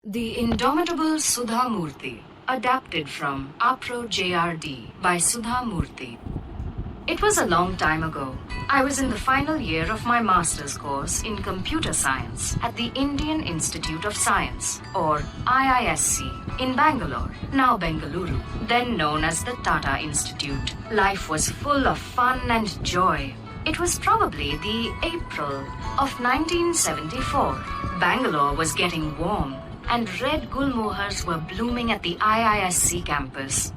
The Indomitable Sudha Murthy, adapted from Apro JRD by Sudha Murthy. It was a long time ago. I was in the final year of my master's course in computer science at the Indian Institute of Science, or IISc, in Bangalore, now Bengaluru, then known as the Tata Institute. Life was full of fun and joy. It was probably the April of 1974. Bangalore was getting warm, and red gulmohars were blooming at the IISc campus.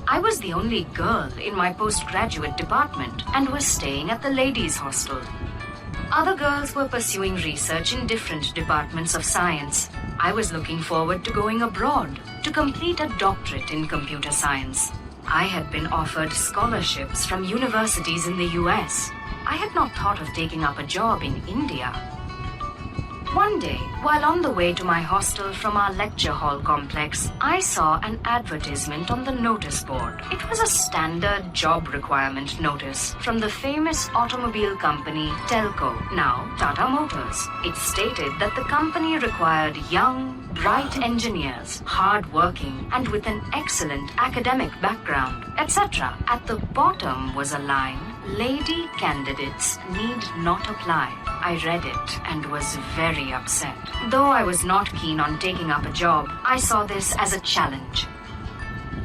I was the only girl in my postgraduate department and was staying at the ladies' hostel. Other girls were pursuing research in different departments of science. I was looking forward to going abroad to complete a doctorate in computer science. I had been offered scholarships from universities in the US. I had not thought of taking up a job in India. One day, while on the way to my hostel from our lecture hall complex, I saw an advertisement on the notice board. It was a standard job requirement notice from the famous automobile company Telco, now Tata Motors. It stated that the company required young, bright engineers, hard-working, and with an excellent academic background, etc. At the bottom was a line, "Lady candidates need not apply." I read it and was very upset. Though I was not keen on taking up a job, I saw this as a challenge.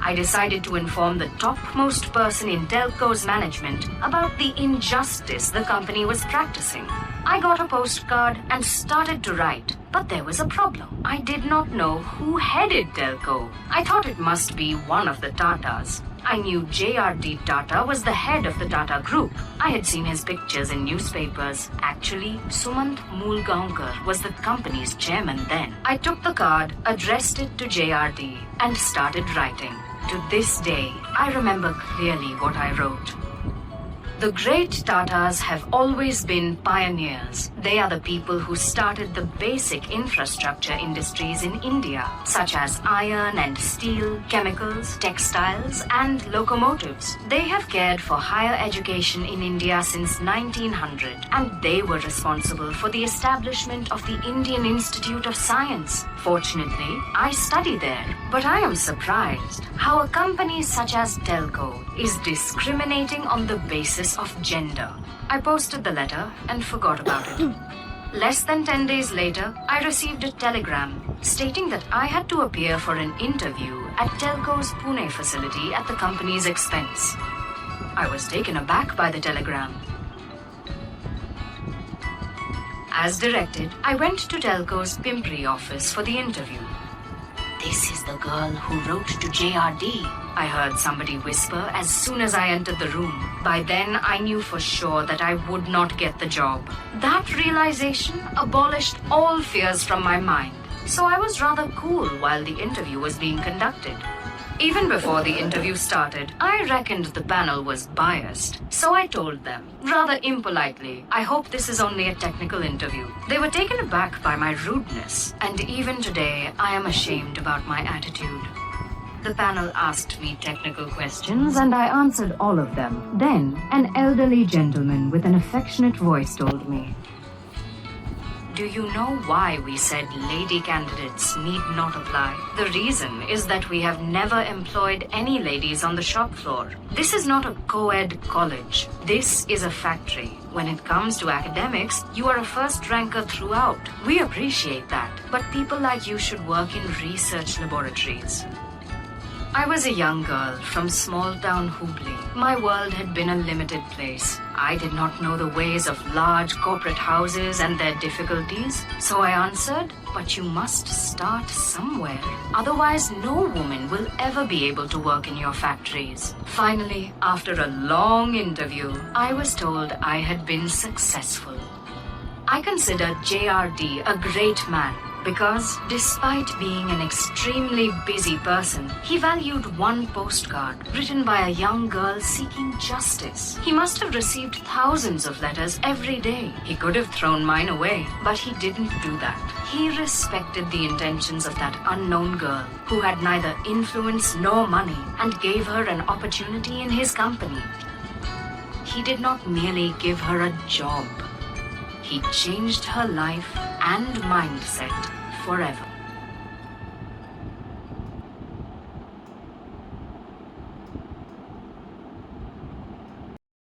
I decided to inform the topmost person in Telco's management about the injustice the company was practicing. I got a postcard and started to write, but there was a problem. I did not know who headed Telco. I thought it must be one of the Tatas. I knew JRD Tata was the head of the Tata Group. I had seen his pictures in newspapers. Actually, Sumant Moolgaonkar was the company's chairman then. I took the card, addressed it to JRD, and started writing. To this day, I remember clearly what I wrote. The great Tatas have always been pioneers. They are the people who started the basic infrastructure industries in India, such as iron and steel, chemicals, textiles, and locomotives. They have cared for higher education in India since 1900, and they were responsible for the establishment of the Indian Institute of Science. Fortunately, I study there, but I am surprised how a company such as Telco is discriminating on the basis of gender. I posted the letter and forgot about it. Less than 10 days later, I received a telegram stating that I had to appear for an interview at Telco's Pune facility at the company's expense. I was taken aback by the telegram. As directed, I went to Telco's Pimpri office for the interview. "This is the girl who wrote to JRD," I heard somebody whisper as soon as I entered the room. By then, I knew for sure that I would not get the job. That realization abolished all fears from my mind, so I was rather cool while the interview was being conducted. Even before the interview started, I reckoned the panel was biased, so I told them, rather impolitely, "I hope this is only a technical interview." They were taken aback by my rudeness, and even today, I am ashamed about my attitude. The panel asked me technical questions, and I answered all of them. Then, an elderly gentleman with an affectionate voice told me, "Do you know why we said lady candidates need not apply? The reason is that we have never employed any ladies on the shop floor. This is not a co-ed college. This is a factory. When it comes to academics, you are a first ranker throughout. We appreciate that, but people like you should work in research laboratories." I was a young girl from small-town Hubli. My world had been a limited place. I did not know the ways of large corporate houses and their difficulties, so I answered, "But you must start somewhere. Otherwise, no woman will ever be able to work in your factories." Finally, after a long interview, I was told I had been successful. I consider JRD a great man, because despite being an extremely busy person, he valued one postcard written by a young girl seeking justice. He must have received thousands of letters every day. He could have thrown mine away, but he didn't do that. He respected the intentions of that unknown girl who had neither influence nor money and gave her an opportunity in his company. He did not merely give her a job. He changed her life and mindset forever.